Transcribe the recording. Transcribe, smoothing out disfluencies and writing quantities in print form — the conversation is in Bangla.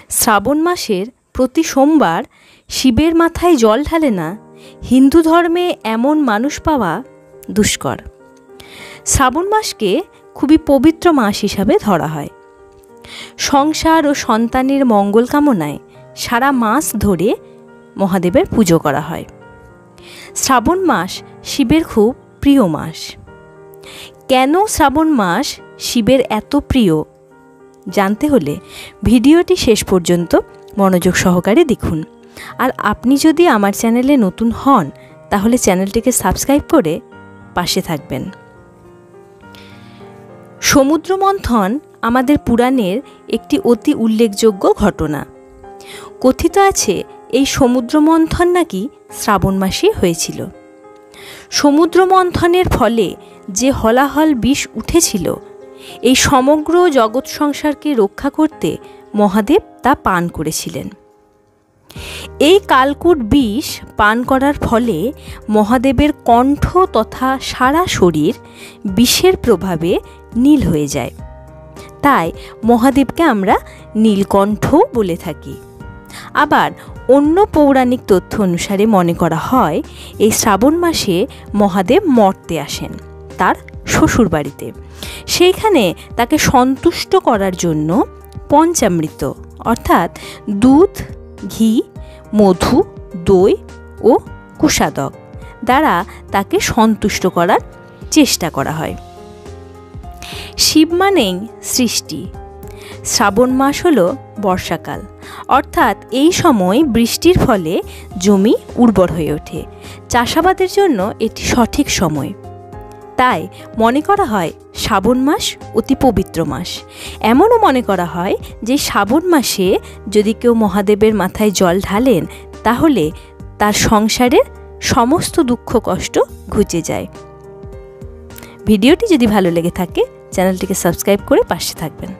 শ্রাবণ মাসের প্রতি সোমবার শিবের মাথায় জল ঢালে না হিন্দু ধর্মে এমন মানুষ পাওয়া দুষ্কর। শ্রাবণ মাসকে খুবই পবিত্র মাস হিসাবে ধরা হয়। সংসার ও সন্তানের মঙ্গল কামনায় সারা মাস ধরে মহাদেবের পুজো করা হয়। শ্রাবণ মাস শিবের খুব প্রিয় মাস। কেন শ্রাবণ মাস শিবের এত প্রিয় জানতে হলে ভিডিওটি শেষ পর্যন্ত মনোযোগ সহকারে দেখুন। আর আপনি যদি আমার চ্যানেলে নতুন হন তাহলে চ্যানেলটিকে সাবস্ক্রাইব করে পাশে থাকবেন। সমুদ্র মন্থন আমাদের পুরাণের একটি অতি উল্লেখযোগ্য ঘটনা। কথিত আছে এই সমুদ্র মন্থন নাকি শ্রাবণ মাসে হয়েছিল। সমুদ্র মন্থনের ফলে যে হলাহল বিষ উঠেছিল, এই সমগ্র জগৎ সংসারকে রক্ষা করতে মহাদেব তা পান করেছিলেন। এই কালকূট বিষ পান করার ফলে মহাদেবের কণ্ঠ তথা সারা শরীর বিষের প্রভাবে নীল হয়ে যায়। তাই মহাদেবকে আমরা নীলকণ্ঠ বলে থাকি। আবার অন্য পৌরাণিক তথ্য অনুসারে মনে করা হয় এই শ্রাবণ মাসে মহাদেব মর্তে আসেন তার শ্বশুর বাড়িতে। সেইখানে তাকে সন্তুষ্ট করার জন্য পঞ্চামৃত অর্থাৎ দুধ, ঘি, মধু, দই ও কুশাদক দ্বারা তাকে সন্তুষ্ট করার চেষ্টা করা হয়। শিব মানেই সৃষ্টি। শ্রাবণ মাস হলো বর্ষাকাল, অর্থাৎ এই সময় বৃষ্টির ফলে জমি উর্বর হয়ে ওঠে। চাষাবাদের জন্য এটি সঠিক সময়। তাই মনে করা হয় শ্রাবণ মাস অতি পবিত্র মাস। এমনও মনে করা হয় যে শ্রাবণ মাসে যদি কেউ মহাদেবের মাথায় জল ঢালেন তাহলে তার সংসারের সমস্ত দুঃখ কষ্ট ঘুচে যায়। ভিডিওটি যদি ভালো লেগে থাকে চ্যানেলটিকে সাবস্ক্রাইব করে পাশে থাকবেন।